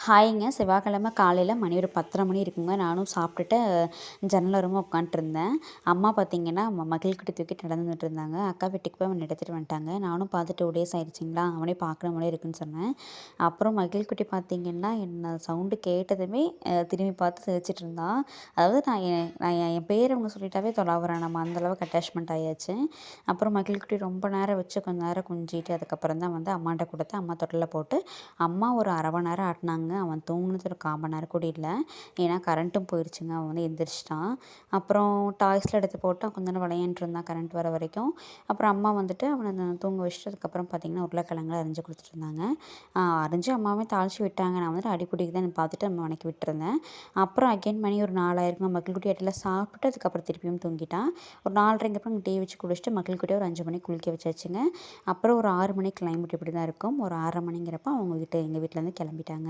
ஹாய்ங்க. செவ்வாய்க்கிழமை காலையில மணி ஒரு 10:30 மணி இருக்குங்க. நானும் சாப்பிட்டுட்டு ஜன்னல் உட்காண்ட்ருந்தேன். அம்மா பார்த்தீங்கன்னா, மகிழ்குட்டி தூக்கிட்டு நடந்துட்டு இருந்தாங்க. அக்கா வீட்டுக்கு போய் அவன எடுத்துட்டு வந்துட்டாங்க. நானும் பார்த்து 2 டேஸ் ஆயிடுச்சுங்களா, அவனே பார்க்குற மாரியே இருக்குன்னு சொன்னேன். அப்புறம் மகிழ்குட்டி பார்த்தீங்கன்னா, என்ன சவுண்டு கேட்டதுமே திரும்பி பார்த்து சிரிச்சுட்டு இருந்தான். அதாவது நான் என் பேர் அவங்க சொல்லிட்டாவே தொலாவுறான். நம்ம அந்த அளவுக்கு அட்டாச்மெண்ட் ஆயாச்சு. அப்புறம் மகிழ்குட்டி ரொம்ப நேரம் வச்சு கொஞ்ச நேரம் கொஞ்சிட்டு அதுக்கப்புறம் தான் வந்து அம்மாட்ட குடுத்து, அம்மா தொட்டில்ல போட்டு, அம்மா ஒரு 1/2 மணி நேரம் ஆட்டுனாங்க. அவன் தூங்குனது ஒரு 1/4 மணி நேரம் கூட இல்ல. ஏன்னா கரண்ட்டும் போயிடுச்சுங்க. அவன் வந்து எந்திரிச்சிட்டான். அப்புறம் டாய்ஸ்லாம் எடுத்து போட்டு கொஞ்ச நேரம் விளையாண்ட்டு இருந்தான் கரண்ட் வர வரைக்கும். அப்புறம் அம்மா வந்துட்டு அவன தூங்க வச்சுட்டு அதுக்கப்புறம் பார்த்தீங்கன்னா, உருளைக்கிழங்குலாம் அரிஞ்சு குடுத்துட்டு இருந்தாங்க. அரிஞ்சு அம்மாவே தாளிச்சு விட்டாங்க. நான் வந்துட்டு அடிப்பிடிக்குதான்னு பார்த்துட்டு நம்ம வணக்கி விட்டுருந்தேன். அப்புறம் அகைன் மணி ஒரு 4 ஆயிருக்குங்க. மகிழ்குட்டி இடையில சாப்பிட்டு அதுக்கப்புறம் திருப்பியும் தூங்கிட்டான். ஒரு 4:30ங்கப்பறம் டீ வச்சு குடிச்சுட்டு மகிழ்குட்டிய ஒரு 5 மணிக்கு குளிக்க வச்சாச்சுங்க. அப்புறம் ஒரு 6 மணிக்கு கிளைமேட் இப்படி தான் இருக்கும். ஒரு 6:30 மணிங்கிறப்ப அவங்க எங்கள் வீட்லேருந்து கிளம்பிட்டாங்க.